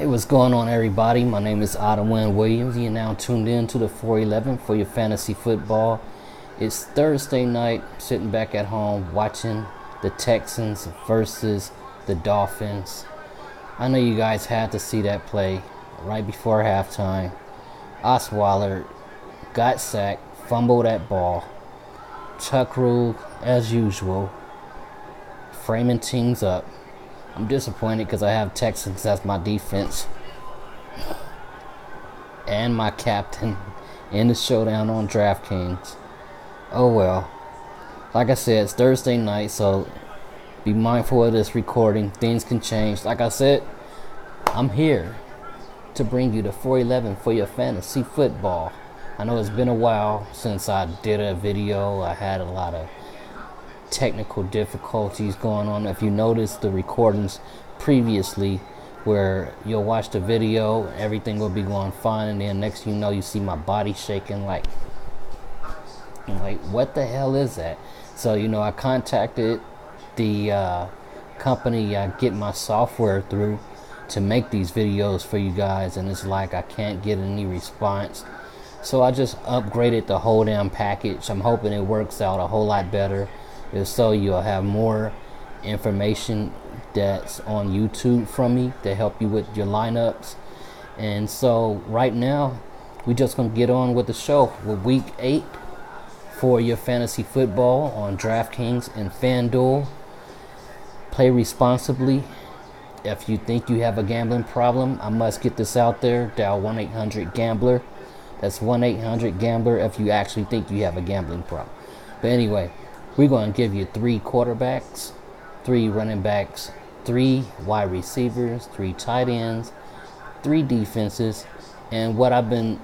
Hey, what's going on, everybody? My name is Ottawan Williams. You're now tuned in to the 411 for your fantasy football. It's Thursday night, sitting back at home watching the Texans versus the Dolphins. I know you guys had to see that play right before halftime. Osweiler got sacked, fumbled that ball. Chuck Rule, as usual, framing teams up. I'm disappointed because I have Texans as my defense and my captain in the showdown on Draftkings. Oh well. Like I said, it's Thursday night, so be mindful of this recording. Things can change. Like I said, I'm here to bring you the 411 for your fantasy football. I know it's been a while since I did a video. I had a lot of technical difficulties going on. If you noticed the recordings previously where you'll watch the video, everything will be going fine, and then next thing you know, you see my body shaking like what the hell is that? So I contacted the company I get my software through to make these videos for you guys, and it's like I can't get any response. So I just upgraded the whole damn package. I'm hoping it works out a whole lot better. If so, you'll have more information that's on YouTube from me to help you with your lineups. And so right now, we're just going to get on with the show with Week 8 for your fantasy football on Draftkings and Fanduel. Play responsibly. If you think you have a gambling problem, I must get this out there. Dial 1-800-GAMBLER. That's 1-800-GAMBLER if you actually think you have a gambling problem. But anyway, we're going to give you 3 quarterbacks, 3 running backs, 3 wide receivers, 3 tight ends, 3 defenses. And what I've been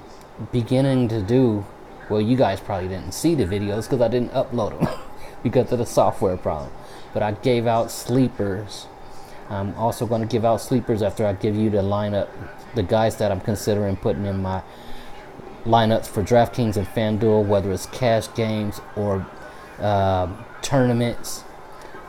beginning to do, well, you guys probably didn't see the videos because I didn't upload them because of the software problem. But I gave out sleepers. I'm also going to give out sleepers after I give you the lineup, the guys that I'm considering putting in my lineups for DraftKings and FanDuel, whether it's cash games or tournaments.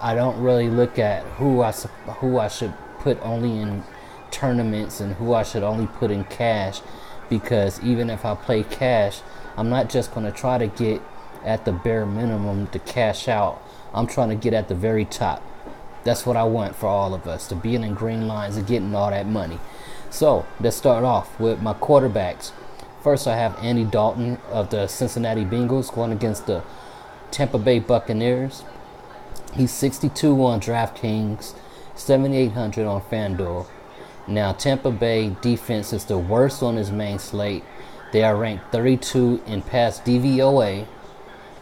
I don't really look at who I should put only in tournaments and who I should only put in cash, because even if I play cash, I'm not just going to try to get at the bare minimum to cash out. I'm trying to get at the very top. That's what I want for all of us, to be in green lines and getting all that money. So let's start off with my quarterbacks. First, I have Andy Dalton of the Cincinnati Bengals going against the Tampa Bay Buccaneers. He's 62 on DraftKings, 7,800 on FanDuel. Now, Tampa Bay defense is the worst on his main slate. They are ranked 32 in pass DVOA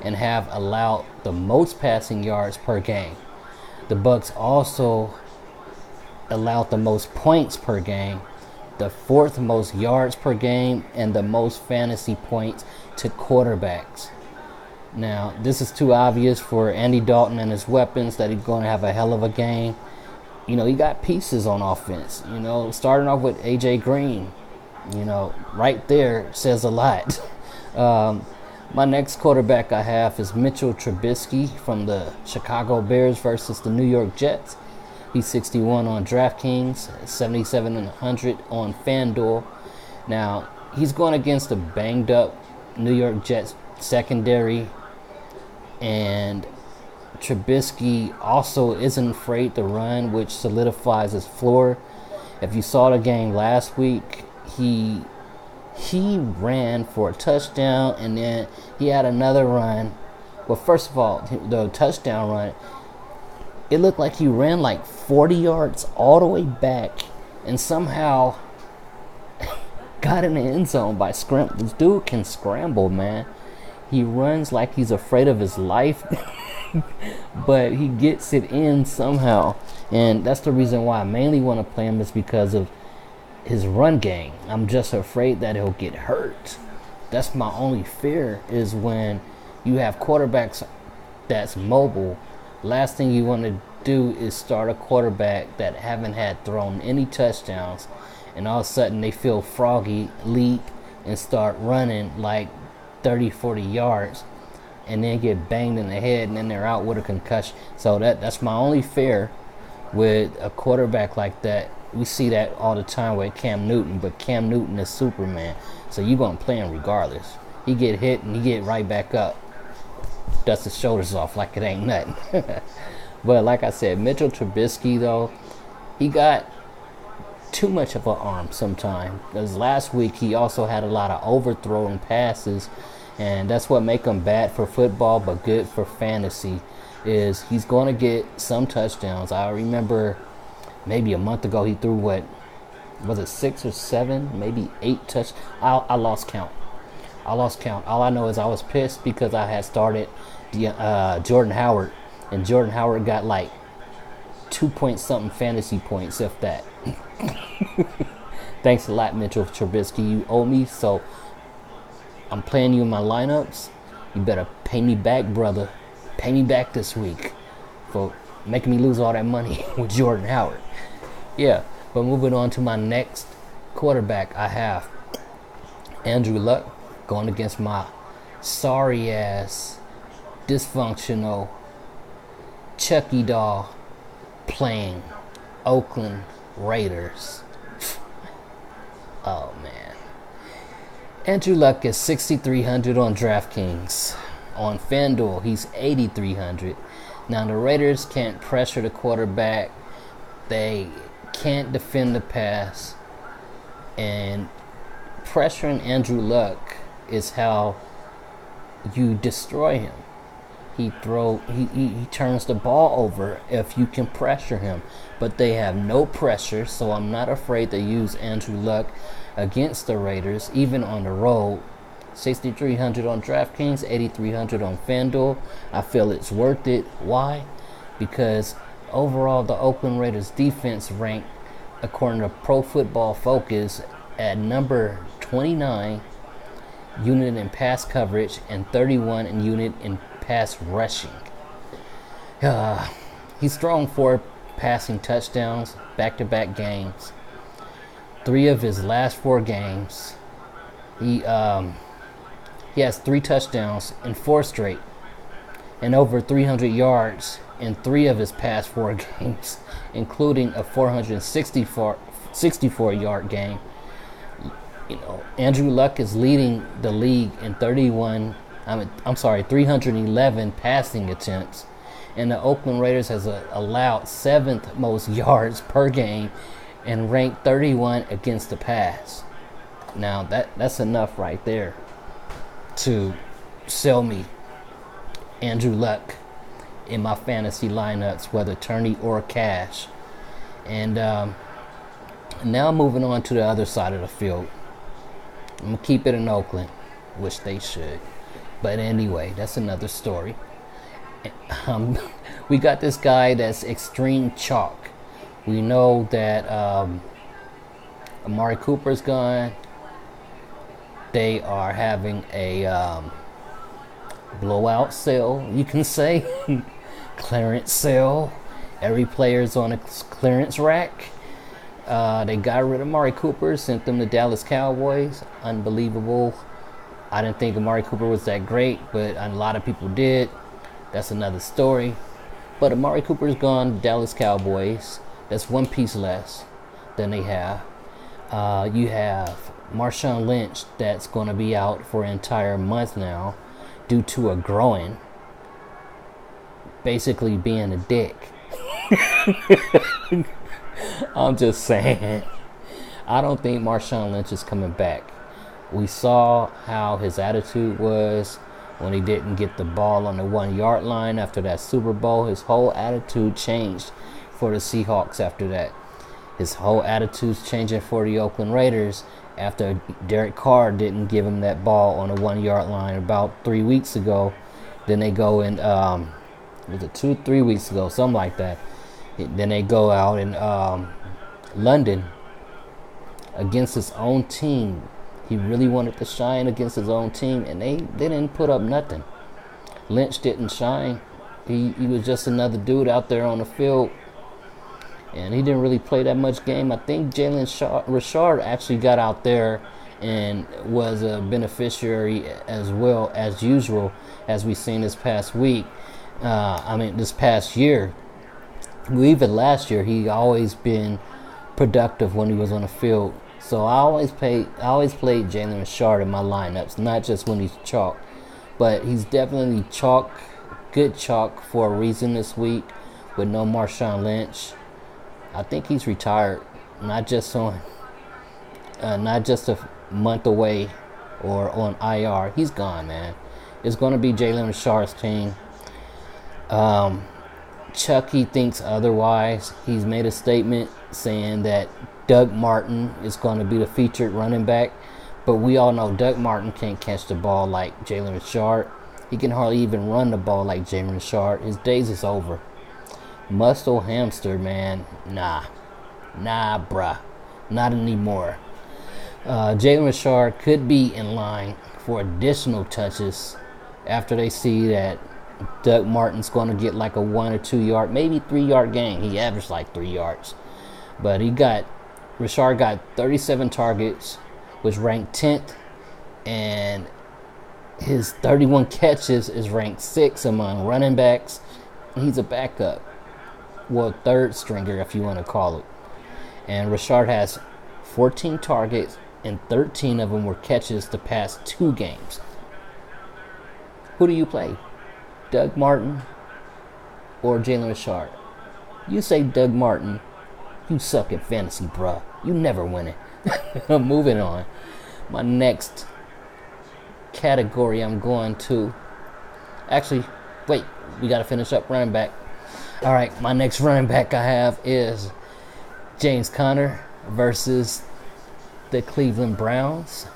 and have allowed the most passing yards per game. The Bucs also allowed the most points per game, the 4th most yards per game, and the most fantasy points to quarterbacks. Now, this is too obvious for Andy Dalton and his weapons that he's going to have a hell of a game. He got pieces on offense. Starting off with A.J. Green, right there says a lot. My next quarterback I have is Mitchell Trubisky from the Chicago Bears versus the New York Jets. He's 61 on DraftKings, 7,700 on FanDuel. Now, he's going against a banged up New York Jets secondary, and Trubisky also isn't afraid to run, which solidifies his floor. If you saw the game last week, he ran for a touchdown, and then he had another run. Well, first of all, the touchdown run, it looked like he ran like 40 yards all the way back and somehow got in the end zone by scramble. This dude can scramble, man. He runs like he's afraid of his life, but he gets it in somehow. And that's the reason why I mainly want to play him, is because of his run game. I'm just afraid that he'll get hurt. That's my only fear, is when you have quarterbacks that's mobile. Last thing you want to do is start a quarterback that haven't had thrown any touchdowns, and all of a sudden they feel froggy, leap, and start running like 30-40 yards, and then get banged in the head, and then they're out with a concussion. So that's my only fear with a quarterback like that, we see that all the time with Cam Newton, but Cam Newton is Superman, so you're going to play him regardless. He get hit and he get right back up, dust his shoulders off like it ain't nothing. But like I said, Mitchell Trubisky, though, he got too much of an arm sometimes. Because last week he also had a lot of overthrowing passes, and that's what make him bad for football but good for fantasy, is he's going to get some touchdowns. I remember maybe a month ago he threw, what was it, 6 or 7, maybe 8 touch. I lost count. All I know is I was pissed because I had started Jordan Howard, and Jordan Howard got like 2-point-something fantasy points, if that. Thanks a lot, Mitchell Trubisky. You owe me, so I'm playing you in my lineups. You better pay me back, brother. Pay me back this week for making me lose all that money with Jordan Howard. Yeah, but moving on to my next quarterback, I have Andrew Luck going against my sorry-ass, dysfunctional Chucky doll playing Oakland Raiders. Oh, man. Andrew Luck is 6,300 on Draftkings. On Fanduel, he's 8,300. Now, the Raiders can't pressure the quarterback. They can't defend the pass. And pressuring Andrew Luck is how you destroy him. He turns the ball over if you can pressure him. But they have no pressure, so I'm not afraid to use Andrew Luck against the Raiders, even on the road. 6,300 on DraftKings, 8,300 on FanDuel. I feel it's worth it. Why? Because overall, the Oakland Raiders defense ranked, according to Pro Football Focus, at number 29 unit in pass coverage and 31 in unit in pass rushing. He's thrown 4 passing touchdowns back-to-back games. 3 of his last 4 games, he has 3 touchdowns in 4 straight and over 300 yards in 3 of his past 4 games, including a 464-yard game. Andrew Luck is leading the league in 311 passing attempts, and the Oakland Raiders has allowed 7th most yards per game and ranked 31 against the pass. Now that's enough right there to sell me Andrew Luck in my fantasy lineups, whether tourney or cash. And now moving on to the other side of the field. I'm going to keep it in Oakland, which they should. But anyway, that's another story. We got this guy that's extreme chalk. We know that Amari Cooper's gone. They are having a blowout sale, you can say. Clearance sale. Every player's on a clearance rack. They got rid of Amari Cooper, sent them to Dallas Cowboys. Unbelievable. I didn't think Amari Cooper was that great, but a lot of people did. That's another story. But Amari Cooper's gone, Dallas Cowboys. That's one piece less than they have. You have Marshawn Lynch that's going to be out for an entire month now due to a groin. Basically being a dick. I'm just saying. I don't think Marshawn Lynch is coming back. We saw how his attitude was when he didn't get the ball on the 1-yard line after that Super Bowl. His whole attitude changed for the Seahawks after that. His whole attitude's changing for the Oakland Raiders after Derek Carr didn't give him that ball on the 1-yard line about 3 weeks ago. Then they go in, was it 2-3 weeks ago, something like that. Then they go out in London against his own team. He really wanted to shine against his own team, and they didn't put up nothing. Lynch didn't shine. He was just another dude out there on the field, and he didn't really play that much game. I think Jalen Richard actually got out there and was a beneficiary as well, as usual, as we've seen this past week. This past year. Even last year, he always been productive when he was on the field. So I always played Jalen Richard in my lineups, not just when he's chalk, but he's definitely good chalk for a reason this week with no Marshawn Lynch. I think he's retired, not just a month away or on IR. He's gone, man. It's going to be Jalen Richard's team. Chucky thinks otherwise. He's made a statement saying that Doug Martin is going to be the featured running back, but we all know Doug Martin can't catch the ball like Jalen Richard. He can hardly even run the ball like Jalen Richard. His days is over. Muscle hamster, man. Nah, bruh. Not anymore. Jalen Richard could be in line for additional touches after they see that Doug Martin's going to get like a 1 or 2 yard, maybe 3 yard gain. He averaged like 3 yards. But Richard got 37 targets, was ranked 10th, and his 31 catches is ranked 6th among running backs. He's a backup. Well, third stringer, if you want to call it. And Richard has 14 targets, and 13 of them were catches the past 2 games. Who do you play? Doug Martin or Jalen Richard? You say Doug Martin, you suck at fantasy, bruh. You never win it. Moving on. My next category I'm going to... Actually, wait. We got to finish up running back. All right, my next running back I have is James Conner versus the Cleveland Browns.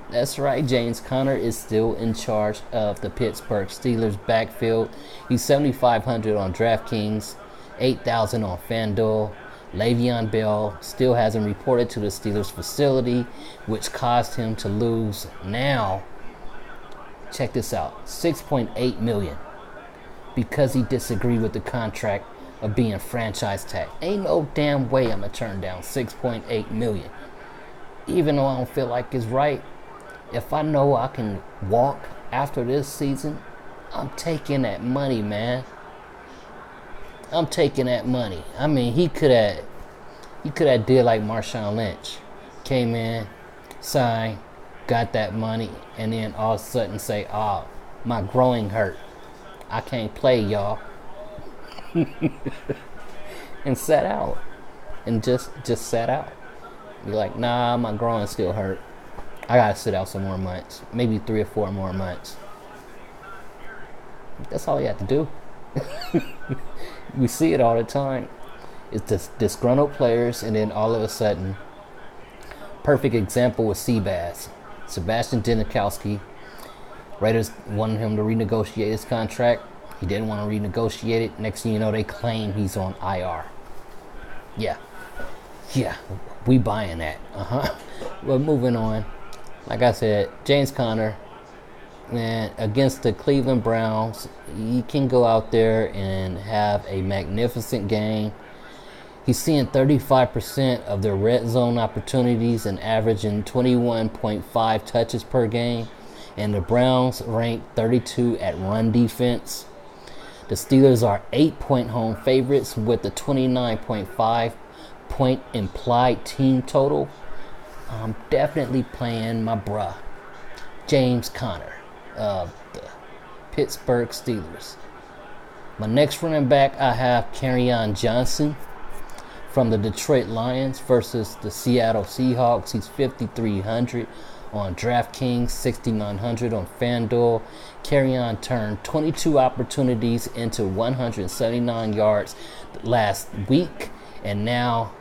That's right, James Conner is still in charge of the Pittsburgh Steelers backfield. He's 7,500 on DraftKings, 8,000 on Fanduel. Le'Veon Bell still hasn't reported to the Steelers facility, which caused him to lose now, check this out, $6.8 million because he disagreed with the contract of being franchise tagged. Ain't no damn way I'm going to turn down $6.8 million. Even though I don't feel like it's right, if I know I can walk after this season, I'm taking that money, man. I'm taking that money. I mean, he could have did like Marshawn Lynch. Came in, signed, got that money, and then all of a sudden say, oh, my groin hurt. I can't play, y'all. And sat out. And just sat out. Be like, nah, my groin still hurt. I gotta sit out some more months. Maybe 3 or 4 more months. That's all you have to do. We see it all the time. It's just disgruntled players, and then all of a sudden, perfect example with Seabass. Sebastian Janikowski. Raiders wanted him to renegotiate his contract. He didn't want to renegotiate it. Next thing you know, they claim he's on IR. Yeah, we buying that. Well, moving on. Like I said, James Conner, man, against the Cleveland Browns, he can go out there and have a magnificent game. He's seeing 35% of their red zone opportunities and averaging 21.5 touches per game. And the Browns rank 32 at run defense. The Steelers are 8-point home favorites with a 29.5 point implied team total. I'm definitely playing my bruh, James Conner of the Pittsburgh Steelers. My next running back, I have Kerryon Johnson from the Detroit Lions versus the Seattle Seahawks. He's 5,300 on DraftKings, 6,900 on FanDuel. Kerryon turned 22 opportunities into 179 yards last week, and now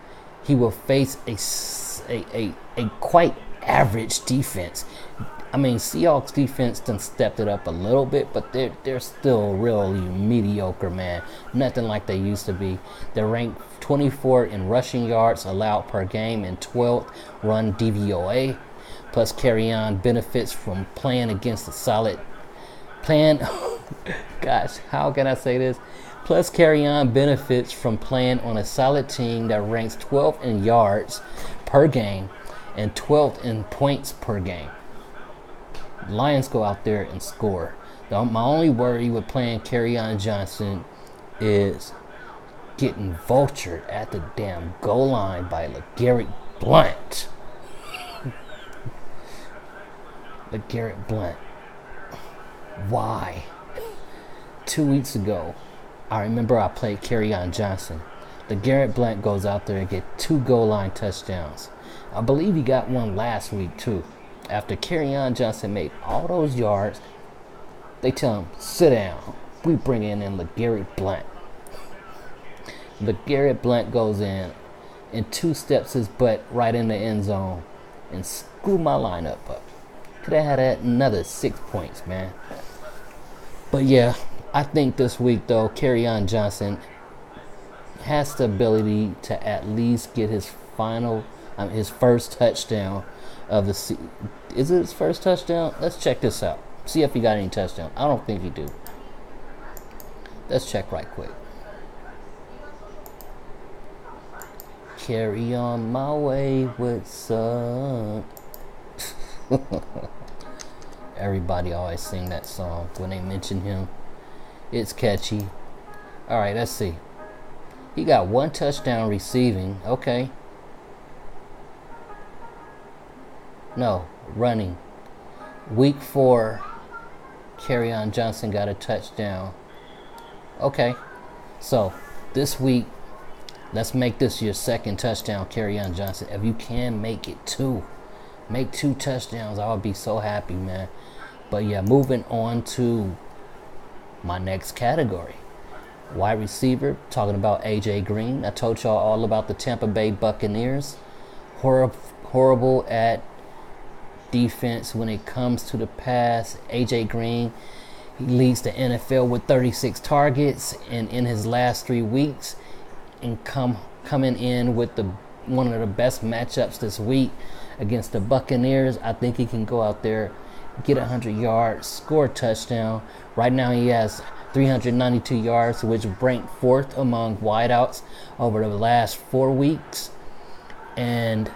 he will face a quite average defense. I mean, Seahawks defense done stepped it up a little bit, but they're still really mediocre, man. Nothing like they used to be. They're ranked 24 in rushing yards allowed per game and 12th run DVOA. Plus, Kerryon benefits from playing against a solid gosh, how can I say this? Plus, Kerryon benefits from playing on a solid team that ranks 12th in yards per game and 12th in points per game. Lions go out there and score. My only worry with playing Kerryon Johnson is getting vultured at the damn goal line by LeGarrette Blount. LeGarrette Blount. Why? 2 weeks ago, I remember I played Kerryon Johnson. LeGarrette Blount goes out there and get 2 goal line touchdowns. I believe he got one last week too. After Kerryon Johnson made all those yards, they tell him, sit down. We bring in LeGarrette Blount. LeGarrette Blount goes in and 2 steps his butt right in the end zone and screw my lineup up. Could have had another 6 points, man. But yeah, I think this week though, Kerryon Johnson has the ability to at least get his first touchdown of the season. Is it his first touchdown? Let's check this out. See if he got any touchdown. I don't think he do. Let's check right quick. Carry on my wayward son. Everybody always sing that song when they mention him. It's catchy. Alright, let's see. He got 1 touchdown receiving. Okay. No, running. Week 4, Kerryon Johnson got a touchdown. Okay. So, this week, let's make this your second touchdown, Kerryon Johnson. If you can make it 2. Make 2 touchdowns. I would be so happy, man. But yeah, moving on to my next category. Wide receiver, talking about AJ Green. I told y'all all about the Tampa Bay Buccaneers. Horrible at defense when it comes to the pass. AJ Green, he leads the NFL with 36 targets, and in his last 3 weeks, and coming in with one of the best matchups this week against the Buccaneers. I think he can go out there, get 100 yards, score a touchdown. Right now he has 392 yards, which ranked 4th among wideouts over the last 4 weeks. And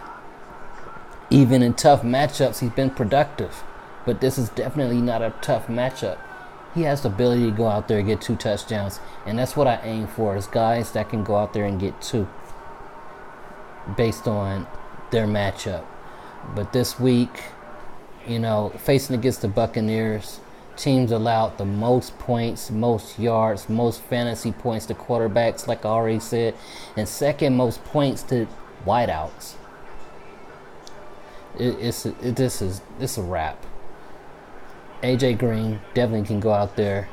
even in tough matchups, he's been productive. But this is definitely not a tough matchup. He has the ability to go out there and get 2 touchdowns. And that's what I aim for, is guys that can go out there and get 2 based on their matchup. But this week, facing against the Buccaneers, teams allowed the most points, most yards, most fantasy points to quarterbacks, like I already said, and second most points to wideouts. It's a wrap. AJ Green definitely can go out there.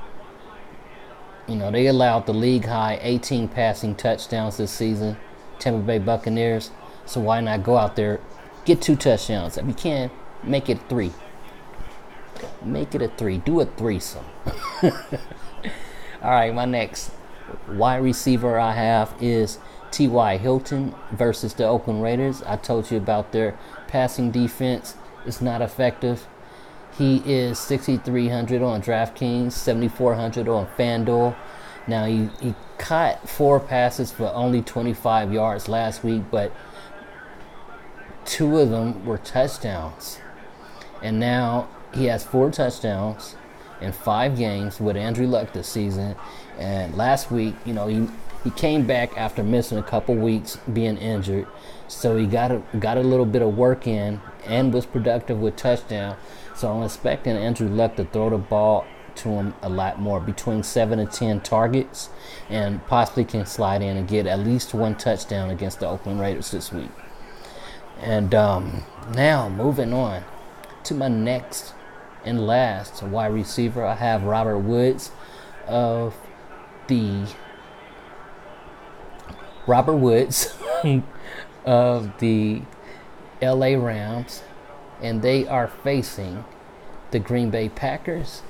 They allowed the league high 18 passing touchdowns this season, Tampa Bay Buccaneers. So why not go out there, get 2 touchdowns? If you can, make it 3. Make it a 3. Do a threesome. All right, my next wide receiver I have is T.Y. Hilton versus the Oakland Raiders. I told you about their passing defense. It's not effective. He is 6,300 on DraftKings, 7,400 on Fanduel. Now, he caught 4 passes for only 25 yards last week, but 2 of them were touchdowns. And now he has 4 touchdowns in 5 games with Andrew Luck this season. And last week, he came back after missing a couple weeks being injured. So he got a little bit of work in and was productive with touchdown. So I'm expecting Andrew Luck to throw the ball to him a lot more, between 7 and 10 targets, and possibly can slide in and get at least 1 touchdown against the Oakland Raiders this week. And now moving on to my next and last wide receiver, I have Robert Woods of the LA Rams, and they are facing the Green Bay Packers.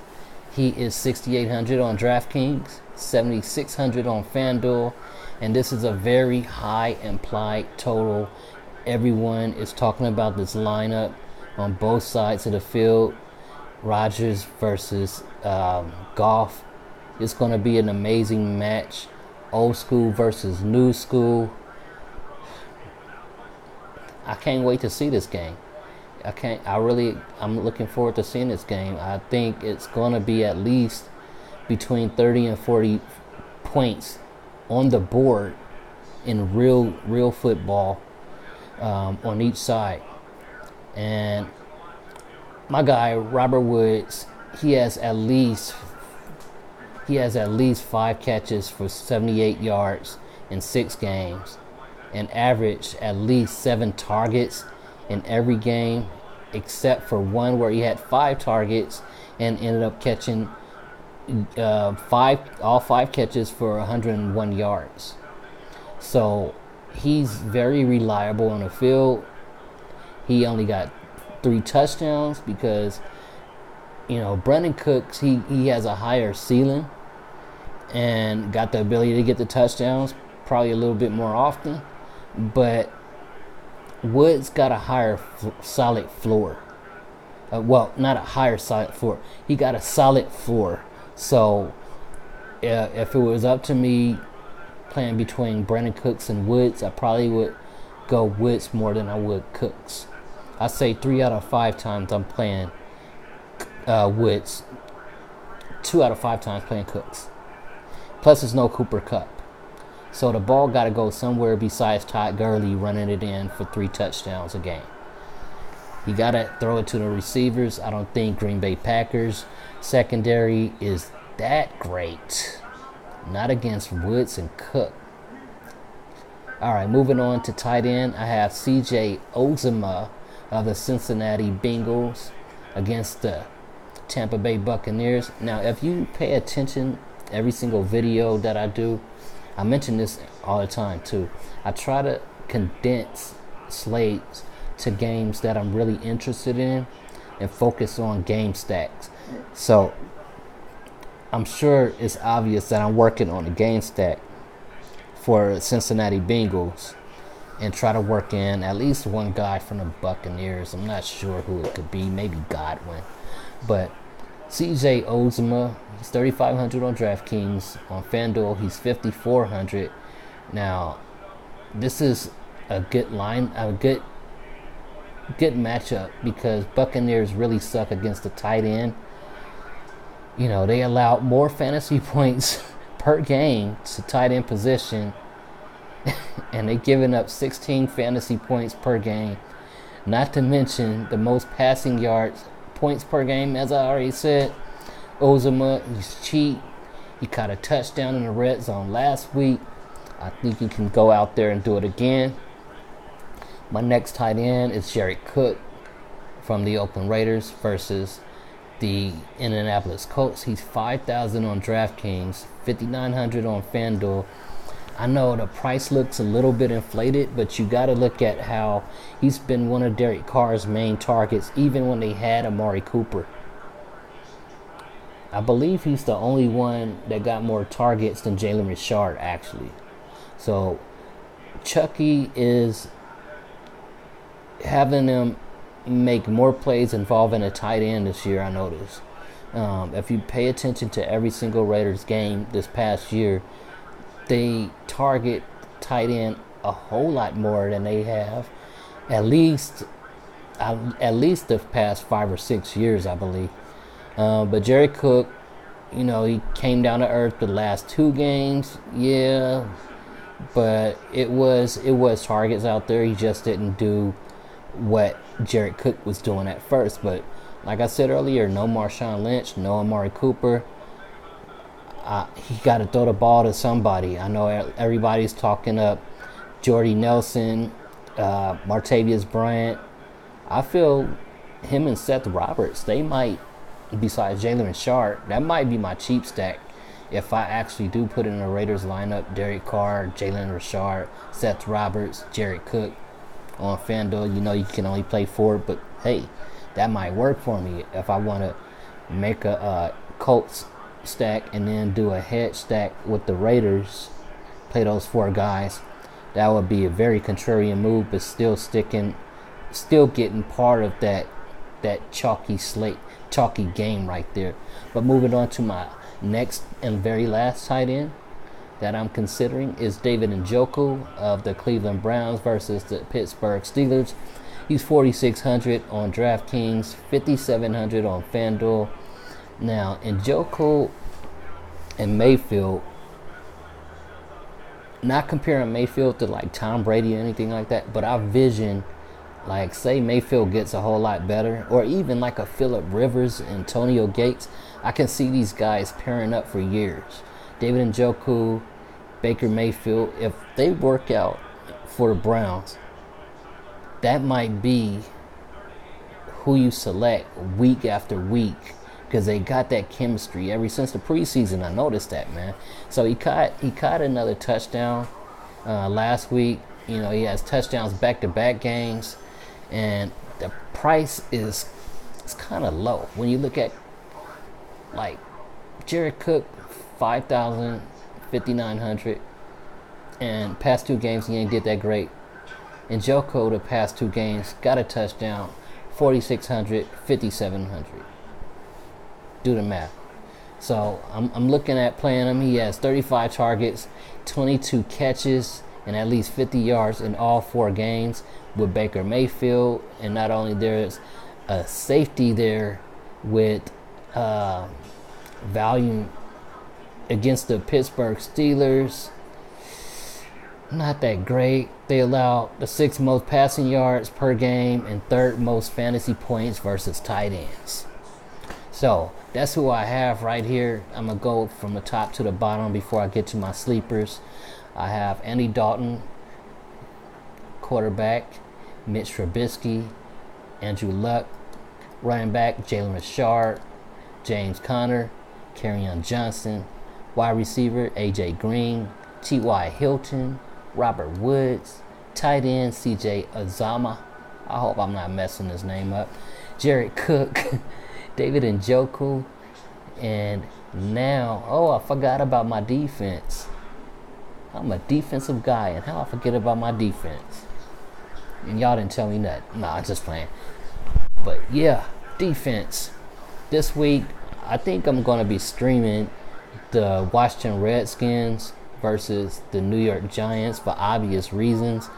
He is 6,800 on DraftKings, 7,600 on FanDuel, and this is a very high implied total. Everyone is talking about this lineup on both sides of the field. Rodgers versus Goff. It's going to be an amazing match. Old school versus new school. I can't wait to see this game. I'm looking forward to seeing this game. I think it's going to be at least between 30 and 40 points on the board in real football on each side. And my guy Robert Woods, he has at least 5 catches for 78 yards in 6 games, and averaged at least 7 targets in every game, except for one where he had 5 targets and ended up catching all 5 catches for 101 yards. So he's very reliable on the field. He only got 3 touchdowns because, Brandon Cooks, he has a higher ceiling and got the ability to get the touchdowns probably a little bit more often. But Woods got a higher solid floor. Well, not a higher solid floor. He got a solid floor. So if it was up to me playing between Brandon Cooks and Woods, I probably would go Woods more than I would Cooks. I say 3 out of 5 times I'm playing Woods. 2 out of 5 times playing Cooks. Plus, there's no Cooper Kupp. So the ball got to go somewhere besides Todd Gurley running it in for 3 touchdowns a game. You got to throw it to the receivers. I don't think Green Bay Packers secondary is that great. Not against Woods and Cook. All right, moving on to tight end. I have C.J. Uzomah of the Cincinnati Bengals against the Tampa Bay Buccaneers. Now, if you pay attention every single video that I do, I mention this all the time too. I try to condense slates to games that I'm really interested in and focus on game stacks. So I'm sure it's obvious that I'm working on a game stack for Cincinnati Bengals and try to work in at least one guy from the Buccaneers. I'm not sure who it could be, maybe Godwin. But C.J. Uzomah, he's 3,500 on DraftKings. On Fanduel, he's 5,400. Now, this is a good matchup because Buccaneers really suck against the tight end. They allow more fantasy points per game to tight end position, and they're giving up 16 fantasy points per game. Not to mention the most passing yards, points per game, as I already said. Uzomah, he's cheap. He caught a touchdown in the red zone last week. I think he can go out there and do it again. My next tight end is Jared Cook from the Oakland Raiders versus the Indianapolis Colts. He's 5,000 on DraftKings, 5,900 on FanDuel. I know the price looks a little bit inflated, but you got to look at how he's been one of Derek Carr's main targets, even when they had Amari Cooper. I believe he's the only one that got more targets than Jalen Richard, actually. So Chucky is having them make more plays involving a tight end this year, I noticed. If you pay attention to every single Raiders game this past year, they target tight end a whole lot more than they have at least the past 5 or 6 years, I believe. But Jared Cook, he came down to earth the last 2 games, yeah, but it was targets out there. He just didn't do what Jared Cook was doing at first. But like I said earlier, no Marshawn Lynch, no Amari Cooper. He got to throw the ball to somebody. I know everybody's talking up Jordy Nelson, Martavius Bryant. I feel him and Seth Roberts, they might, besides Jalen Richard, that might be my cheap stack if I actually do put in a Raiders lineup. Derek Carr, Jalen Richard, Seth Roberts, Jared Cook on FanDuel. You can only play 4, but hey, that might work for me if I want to make a Colts stack and then do a hedge stack with the Raiders, play those 4 guys. That would be a very contrarian move, but still getting part of that chalky game right there. But moving on to my next and very last tight end that I'm considering is David Njoku of the Cleveland Browns versus the Pittsburgh Steelers. He's 4,600 on DraftKings, 5,700 on FanDuel. Now, Njoku and Mayfield, not comparing Mayfield to like Tom Brady or anything like that, but I vision like say Mayfield gets a whole lot better, or even like a Phillip Rivers, Antonio Gates. I can see these guys pairing up for years. David Njoku, Baker Mayfield, if they work out for the Browns, that might be who you select week after week because they got that chemistry ever since the preseason. I noticed that, man. So he caught another touchdown last week. You know, he has touchdowns back-to-back games, and the price is kind of low when you look at like Jared Cook, 5,000, 5,900, and past 2 games he ain't did that great. And Joko, the past 2 games, got a touchdown, 4,600, 5,700. Do the math. So I'm looking at playing him. He has 35 targets, 22 catches, and at least 50 yards in all 4 games with Baker Mayfield. And not only there's a safety there with value against the Pittsburgh Steelers. Not that great. They allow the 6th most passing yards per game and 3rd most fantasy points versus tight ends. So that's who I have right here. I'm going to go from the top to the bottom before I get to my sleepers. I have Andy Dalton, quarterback, Mitch Trubisky, Andrew Luck, running back, Jalen Richard, James Conner, Kerryon Johnson, wide receiver, A.J. Green, T.Y. Hilton, Robert Woods, tight end, C.J. Uzomah. I hope I'm not messing his name up. Jared Cook, David Njoku, and now, I forgot about my defense. I'm a defensive guy, and how I forget about my defense? And y'all didn't tell me nothing. Nah, I'm just playing. But yeah, defense. This week, I think I'm going to be streaming the Washington Redskins versus the New York Giants for obvious reasons.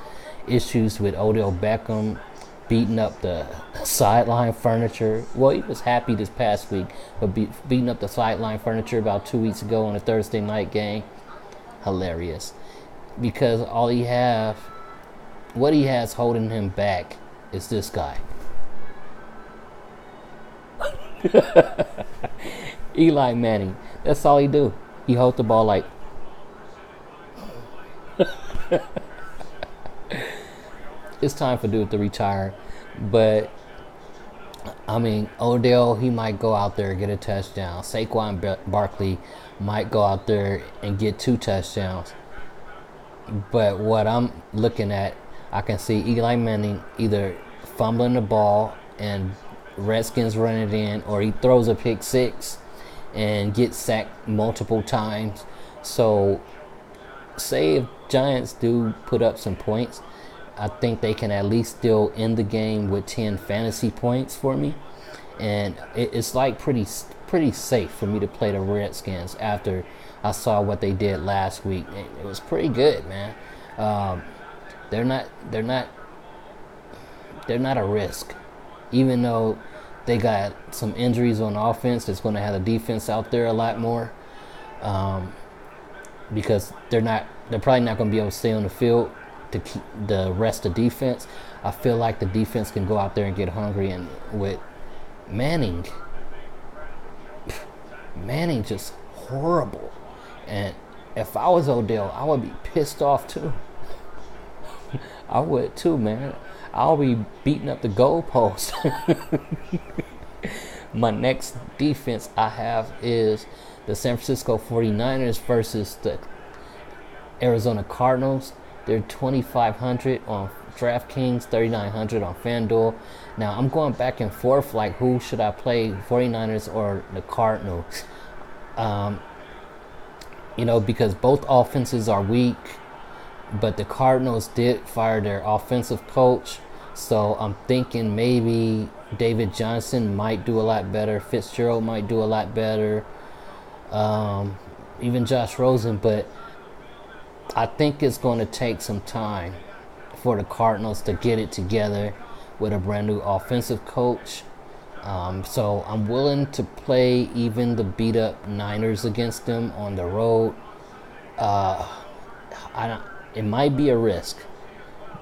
Issues with Odell Beckham beating up the sideline furniture. Well, he was happy this past week, but beating up the sideline furniture about 2 weeks ago on a Thursday night game. Hilarious. Because what he has holding him back is this guy. Eli Manning. That's all he do. He holds the ball like it's time for dude to retire. But I mean, Odell, he might go out there and get a touchdown. Saquon Barkley might go out there and get 2 touchdowns. But what I'm looking at, I can see Eli Manning either fumbling the ball and Redskins run it in, or he throws a pick 6 and gets sacked multiple times. So say if Giants do put up some points, I think they can at least still end the game with 10 fantasy points for me. And it's like pretty safe for me to play the Redskins after I saw what they did last week. It was pretty good, man. They're not a risk, even though they got some injuries on offense. That's going to have the defense out there a lot more, because they're probably not going to be able to stay on the field to keep the rest of defense. I feel like the defense can go out there and get hungry, and with Manning just horrible. And if I was Odell, I would be pissed off too. I would too, man. I'll be beating up the goalpost. My next defense I have is the San Francisco 49ers versus the Arizona Cardinals. They're 2,500 on Draftkings, 3,900 on Fanduel. Now, I'm going back and forth, like, who should I play, 49ers or the Cardinals? Because both offenses are weak, but the Cardinals did fire their offensive coach. So I'm thinking maybe David Johnson might do a lot better. Fitzgerald might do a lot better. Even Josh Rosen. But I think it's going to take some time for the Cardinals to get it together with a brand new offensive coach. So I'm willing to play even the beat up Niners against them on the road. I It might be a risk,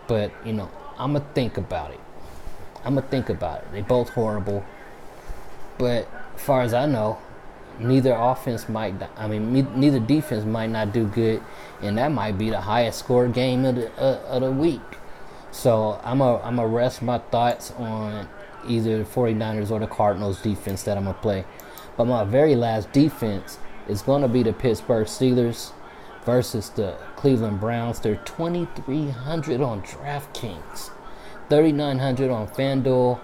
but I'm gonna think about it. They both horrible, but as far as I know, neither defense might not do good, and that might be the highest score game of the week. So I'm a rest my thoughts on either the 49ers or the Cardinals defense that I'm gonna play. But my very last defense is gonna be the Pittsburgh Steelers versus the Cleveland Browns. They're 2,300 on Draftkings, 3,900 on Fanduel.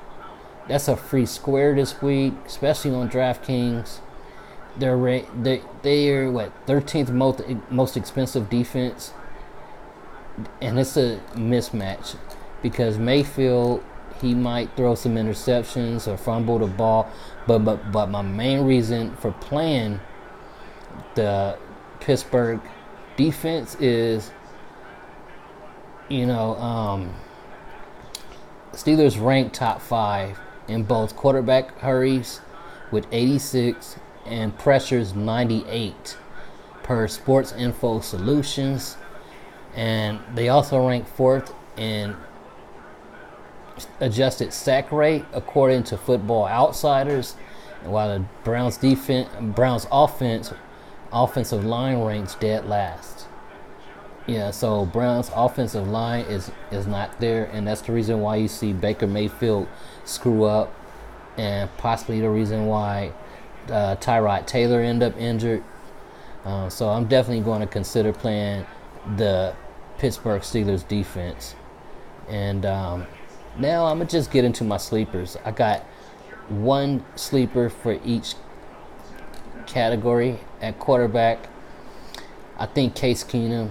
That's a free square this week, especially on Draftkings. They're 13th most expensive defense, and it's a mismatch because Mayfield, he might throw some interceptions or fumble the ball, but my main reason for playing the Pittsburgh defense is, Steelers ranked top 5 in both quarterback hurries with 86 and pressures 98 per Sports Info Solutions, and they also ranked 4th in adjusted sack rate according to Football Outsiders, while the Browns offensive line ranks dead last. Yeah, so Browns offensive line is not there, and that's the reason why you see Baker Mayfield screw up, and possibly the reason why Tyrod Taylor end up injured. So I'm definitely going to consider playing the Pittsburgh Steelers defense. And now I'm going to just get into my sleepers. I got one sleeper for each category. At quarterback, I think Case Keenum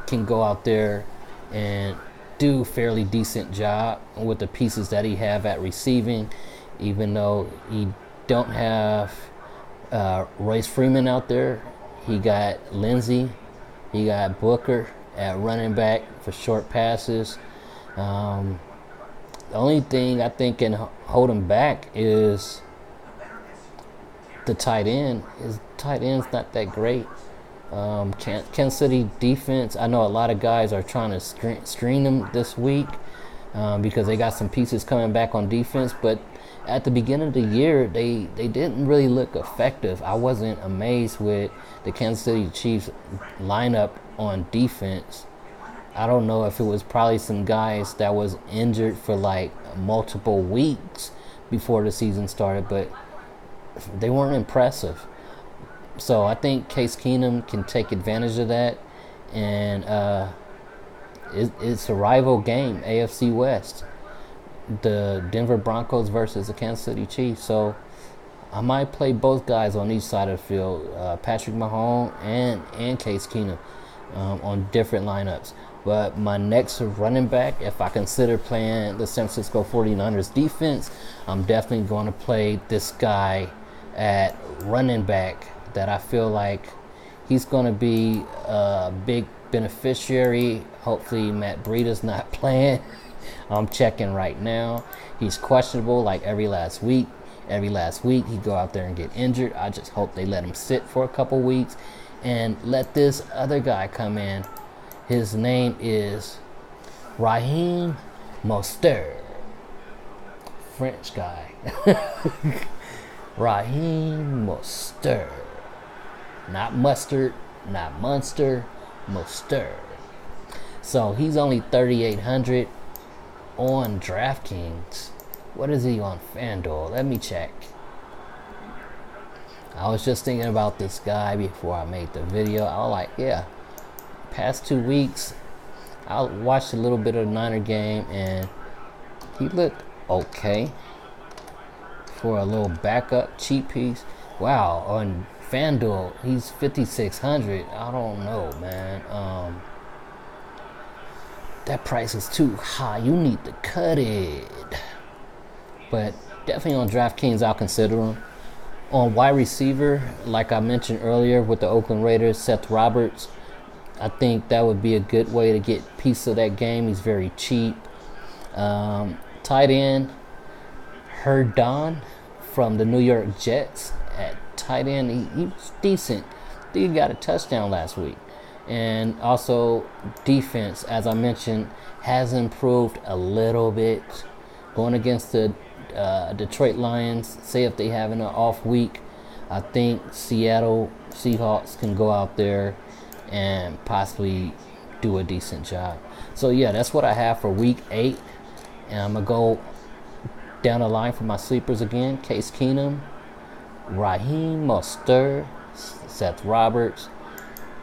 can go out there and do a fairly decent job with the pieces that he have at receiving, even though he don't have Royce Freeman out there. He got Lindsey, he got Booker at running back for short passes. The only thing I think can hold him back is the tight end. His tight end's not that great. Kansas City defense, I know a lot of guys are trying to screen them this week because they got some pieces coming back on defense, but at the beginning of the year, they didn't really look effective. I wasn't amazed with the Kansas City Chiefs lineup on defense. I don't know if it was probably some guys that was injured for like multiple weeks before the season started, but they weren't impressive. So I think Case Keenum can take advantage of that, and it's a rival game, AFC West, the Denver Broncos versus the Kansas City Chiefs. So I might play both guys on each side of the field, Patrick Mahomes and Case Keenum, on different lineups. But my next running back, if I consider playing the San Francisco 49ers defense, I'm definitely going to play this guy at running back that I feel like he's going to be a big beneficiary. Hopefully Matt Breida's not playing. I'm checking right now. He's questionable like every last week. Every last week he go out there and get injured. I just hope they let him sit for a couple weeks and let this other guy come in. His name is Raheem Mostert. French guy. Raheem Mostert. Not mustard, not Munster, Mostert. So he's only 3,800 on DraftKings. What is he on FanDuel? Let me check. I was just thinking about this guy before I made the video. I was like, yeah, past 2 weeks, I watched a little bit of the Niner game, and he looked okay for a little backup cheap piece. Wow, on FanDuel, he's 5,600. I don't know, man. That price is too high. You need to cut it. But definitely on DraftKings, I'll consider him. On wide receiver, like I mentioned earlier with the Oakland Raiders, Seth Roberts, I think that would be a good way to get a piece of that game. He's very cheap. Tight end, Herdon from the New York Jets at tight end. He was decent. He got a touchdown last week. And also defense, as I mentioned, has improved a little bit. Going against the Detroit Lions, say if they having an off week, I think Seattle Seahawks can go out there and possibly do a decent job. So yeah, that's what I have for week 8. And I'm going to go down the line for my sleepers again. Case Keenum, Raheem Mostert, Seth Roberts,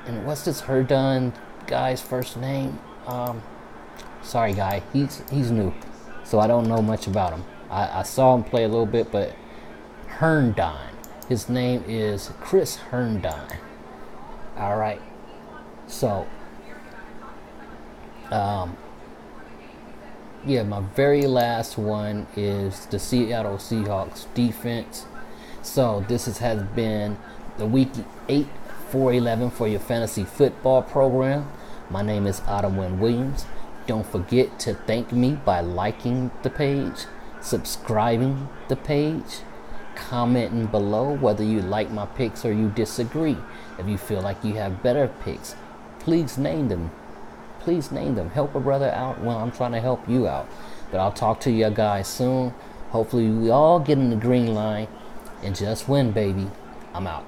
and what's this Herdon guy's first name? Sorry, guy. He's new, so I don't know much about him. I saw him play a little bit, but Herndon. His name is Chris Herndon. All right. So, yeah, my very last one is the Seattle Seahawks defense. So this has been the week 8 411 for your fantasy football program. My name is Ottomwin Williams. Don't forget to thank me by liking the page, subscribing the page, commenting below whether you like my picks or you disagree. If you feel like you have better picks, please name them. Please name them. Help a brother out when I'm trying to help you out. But I'll talk to you guys soon. Hopefully we all get in the green line and just win, baby. I'm out.